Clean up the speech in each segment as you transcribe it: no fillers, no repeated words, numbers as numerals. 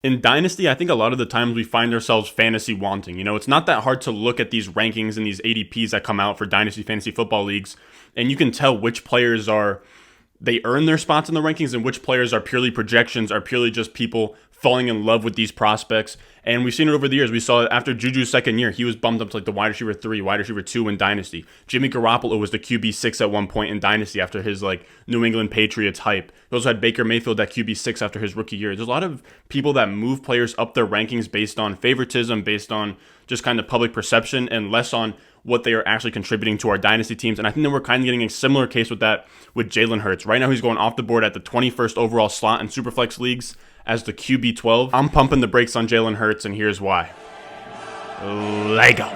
In Dynasty, I think a lot of the times we find ourselves fantasy wanting. You know, it's not that hard to look at these rankings and these ADPs that come out for Dynasty fantasy football leagues, and you can tell which players they earn their spots in the rankings and which players are purely projections, are purely just people falling in love with these prospects. And we've seen it over the years. We saw it after Juju's second year. He was bumped up to like the wide receiver 3, wide receiver 2 in Dynasty. Jimmy Garoppolo was the QB 6 at one point in Dynasty after his like New England Patriots hype. We also had Baker Mayfield at QB 6 after his rookie year. There's a lot of people that move players up their rankings based on favoritism, based on just kind of public perception, and less on what they are actually contributing to our Dynasty teams. And I think that we're kind of getting a similar case with that with Jalen Hurts. Right now he's going off the board at the 21st overall slot in Superflex leagues as the QB 12. I'm pumping the brakes on Jalen Hurts, and here's why. Lego.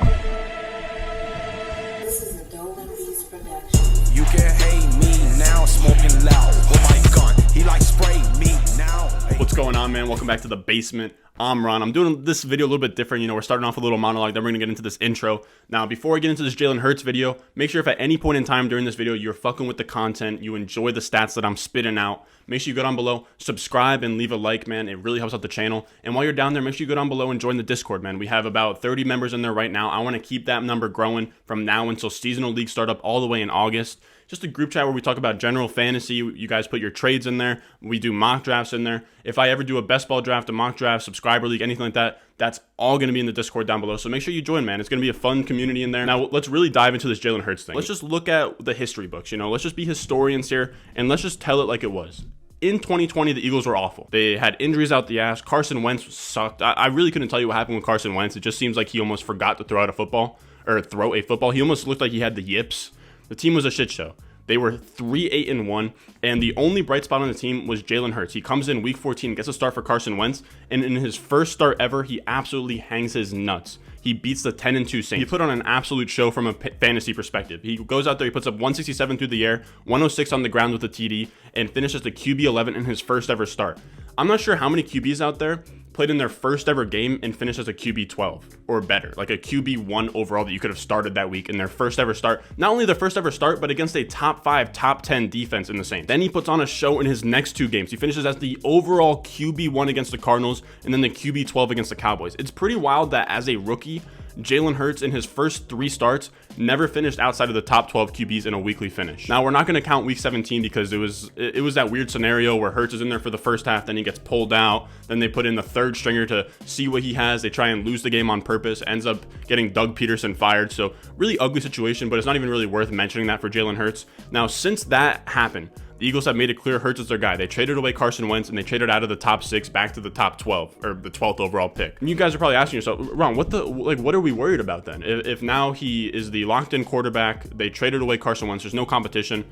This is a Dominator production. You can hate me now, smoking loud. Oh my gun, he like spray me now. What's going on, man? Welcome back to the basement. I'm Ron. I'm doing this video a little bit different. You know, we're starting off a little monologue, then we're going to get into this intro. Now, before I get into this Jalen Hurts video, make sure if at any point in time during this video you're fucking with the content, you enjoy the stats that I'm spitting out, make sure you go down below, subscribe, and leave a like, man. It really helps out the channel. And while you're down there, make sure you go down below and join the Discord, man. We have about 30 members in there right now. I want to keep that number growing from now until seasonal leagues start up all the way in August. Just a group chat where we talk about general fantasy. You guys put your trades in there. We do mock drafts in there. If I ever do a best ball draft, a mock draft, subscriber league, anything like that, that's all going to be in the Discord down below. So make sure you join, man. It's going to be a fun community in there. Now, let's really dive into this Jalen Hurts thing. Let's just look at the history books. You know, let's just be historians here, and let's just tell it like it was. In 2020, the Eagles were awful. They had injuries out the ass. Carson Wentz sucked. I really couldn't tell you what happened with Carson Wentz. It just seems like he almost forgot to throw a football. He almost looked like he had the yips. The team was a shit show. They were 3-8-1, and the only bright spot on the team was Jalen Hurts. He comes in week 14, gets a start for Carson Wentz, and in his first start ever, he absolutely hangs his nuts. He beats the 10-2 Saints. He put on an absolute show from a fantasy perspective. He goes out there, he puts up 167 through the air, 106 on the ground with a TD, and finishes the QB 11 in his first ever start. I'm not sure how many QBs out there played in their first ever game and finished as a QB 12 or better, like a QB 1 overall that you could have started that week in their first ever start. Not only their first ever start, but against a top 5, top 10 defense in the Saints. Then he puts on a show in his next 2 games. He finishes as the overall QB 1 against the Cardinals and then the QB 12 against the Cowboys. It's pretty wild that as a rookie, Jalen Hurts in his first 3 starts never finished outside of the top 12 QBs in a weekly finish. Now, we're not going to count week 17 because it was that weird scenario where Hurts is in there for the first half, then he gets pulled out, then they put in the third stringer to see what he has. They try and lose the game on purpose, ends up getting Doug Peterson fired. So really ugly situation, but it's not even really worth mentioning that for Jalen Hurts. Now, since that happened, the Eagles have made it clear Hurts is their guy. They traded away Carson Wentz, and they traded out of the top 6 back to the top 12, or the 12th overall pick. And you guys are probably asking yourself, Ron, what are we worried about then? If now he is the locked-in quarterback, they traded away Carson Wentz, there's no competition,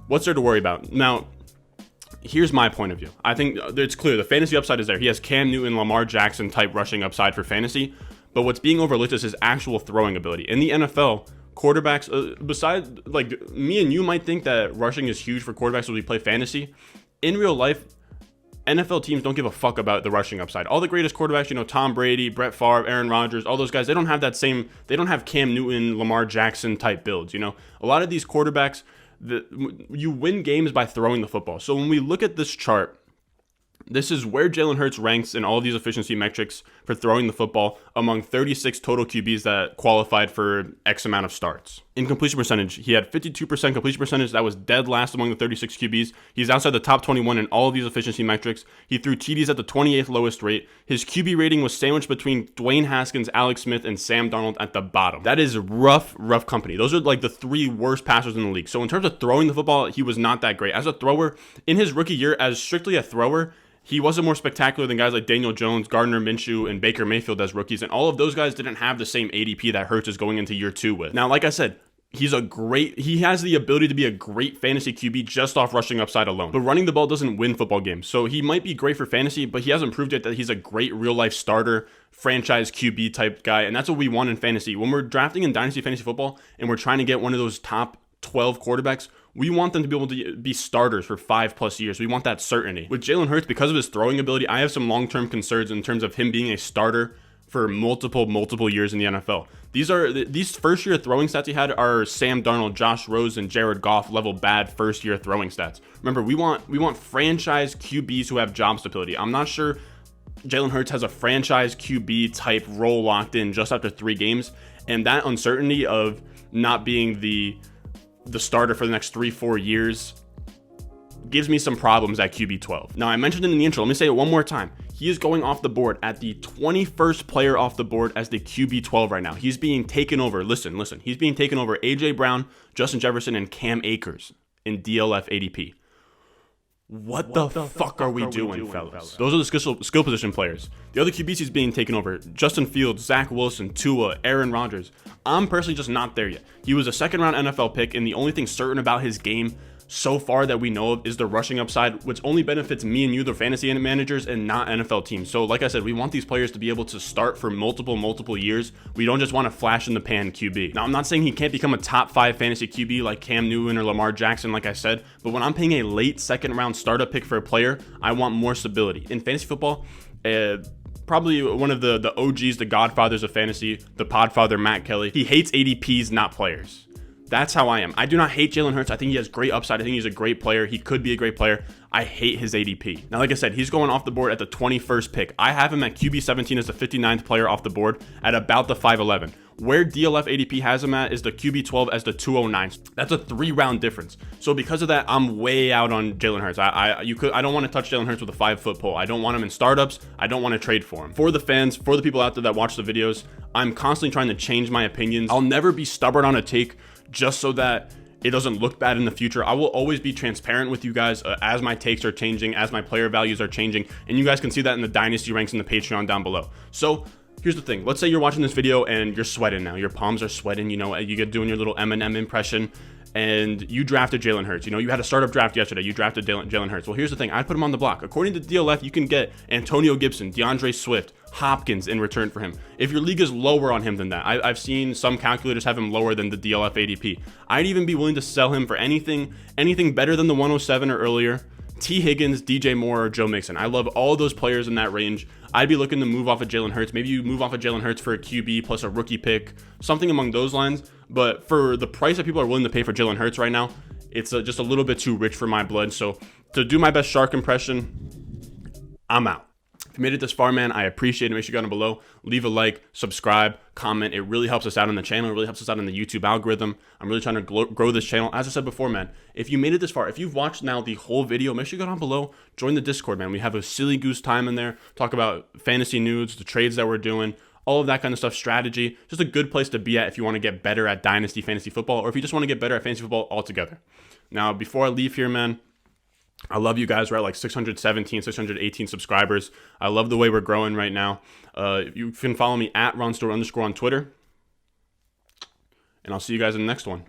what's there to worry about? Now, here's my point of view. I think it's clear the fantasy upside is there. He has Cam Newton, Lamar Jackson type rushing upside for fantasy, but what's being overlooked is his actual throwing ability. In the NFL, quarterbacks, besides, like, me and you might think that rushing is huge for quarterbacks when we play fantasy. In real life, NFL teams don't give a fuck about the rushing upside. All the greatest quarterbacks, you know, Tom Brady, Brett Favre, Aaron Rodgers, all those guys, they don't have Cam Newton, Lamar Jackson type builds, you know. A lot of these quarterbacks, you win games by throwing the football. So when we look at this chart, this is where Jalen Hurts ranks in all of these efficiency metrics for throwing the football among 36 total QBs that qualified for X amount of starts. In completion percentage, he had 52% completion percentage. That was dead last among the 36 QBs. He's outside the top 21 in all of these efficiency metrics. He threw TDs at the 28th lowest rate. His QB rating was sandwiched between Dwayne Haskins, Alex Smith, and Sam Darnold at the bottom. That is rough company. Those are like the 3 worst passers in the league. So in terms of throwing the football, he was not that great. As a thrower, in his rookie year, as strictly a thrower, he wasn't more spectacular than guys like Daniel Jones, Gardner Minshew, and Baker Mayfield as rookies, and all of those guys didn't have the same ADP that Hurts is going into year 2 with. Now, like I said, he has the ability to be a great fantasy QB just off rushing upside alone. But running the ball doesn't win football games. So he might be great for fantasy, but he hasn't proved yet that he's a great real-life starter, franchise QB type guy, and that's what we want in fantasy. When we're drafting in Dynasty Fantasy Football and we're trying to get one of those top 12 quarterbacks, we want them to be able to be starters for 5+ years. We want that certainty. With Jalen Hurts, because of his throwing ability, I have some long-term concerns in terms of him being a starter for multiple years in the NFL. These first-year throwing stats he had are Sam Darnold, Josh Rosen, and Jared Goff level bad first-year throwing stats. Remember, we want franchise QBs who have job stability. I'm not sure Jalen Hurts has a franchise QB type role locked in just after 3 games, and that uncertainty of not being the starter for the next 3-4 years gives me some problems at QB 12. Now, I mentioned it in the intro. Let me say it one more time. He is going off the board at the 21st player off the board as the QB 12 right now. He's being taken over. Listen. He's being taken over AJ Brown, Justin Jefferson, and Cam Akers in DLF ADP. What the fuck are we doing, fellas? Those are the skill position players. The other QBs he's being taken over: Justin Fields, Zach Wilson, Tua, Aaron Rodgers. I'm personally just not there yet. He was a second-round NFL pick, and the only thing certain about his game so far that we know of is the rushing upside, which only benefits me and you, the fantasy managers, and not NFL teams. So like I said, we want these players to be able to start for multiple years. We don't just want a flash in the pan QB. Now, I'm not saying he can't become a top 5 fantasy QB like Cam Newton or Lamar Jackson, like I said, but when I'm paying a late second round startup pick for a player, I want more stability. In fantasy football, probably one of the OGs, the godfathers of fantasy, the podfather Matt Kelly, he hates ADPs, not players. That's how I am. I do not hate Jalen Hurts. I think he has great upside. I think he's a great player. He could be a great player. I hate his ADP. Now, like I said, he's going off the board at the 21st pick. I have him at QB 17 as the 59th player off the board at about the 5'11". Where DLF ADP has him at is the QB 12 as the 209. That's a 3-round difference. So because of that, I'm way out on Jalen Hurts. I don't want to touch Jalen Hurts with a 5-foot pole. I don't want him in startups. I don't want to trade for him. For the fans, for the people out there that watch the videos, I'm constantly trying to change my opinions. I'll never be stubborn on a take just so that it doesn't look bad in the future. I will always be transparent with you guys as my takes are changing, as my player values are changing, and you guys can see that in the Dynasty ranks in the Patreon down below. So here's the thing. Let's say you're watching this video and you're sweating now. Your palms are sweating, you get doing your little Eminem impression, and you drafted Jalen Hurts. You had a startup draft yesterday. You drafted Jalen Hurts. Well, here's the thing. I'd put him on the block. According to DLF, you can get Antonio Gibson, DeAndre Swift, Hopkins in return for him. If your league is lower on him than that, I've seen some calculators have him lower than the DLF ADP. I'd even be willing to sell him for anything better than the 107 or earlier. T. Higgins, DJ Moore, or Joe Mixon. I love all those players in that range. I'd be looking to move off of Jalen Hurts. Maybe you move off of Jalen Hurts for a QB plus a rookie pick, something among those lines. But for the price that people are willing to pay for Jalen Hurts right now, it's just a little bit too rich for my blood. So to do my best shark impression, I'm out. If you made it this far, man, I appreciate it. Make sure you go down below, leave a like, subscribe, comment. It really helps us out on the channel. It really helps us out on the YouTube algorithm. I'm really trying to grow this channel. As I said before, man, if you made it this far, if you've watched now the whole video, make sure you go down below, join the Discord, man. We have a silly goose time in there, talk about fantasy news, the trades that we're doing, all of that kind of stuff, strategy. Just a good place to be at if you want to get better at Dynasty fantasy football, or if you just want to get better at fantasy football altogether. Now, before I leave here, man, I love you guys. We're at like 617, 618 subscribers. I love the way we're growing right now. You can follow me at @RonStore_ on Twitter. And I'll see you guys in the next one.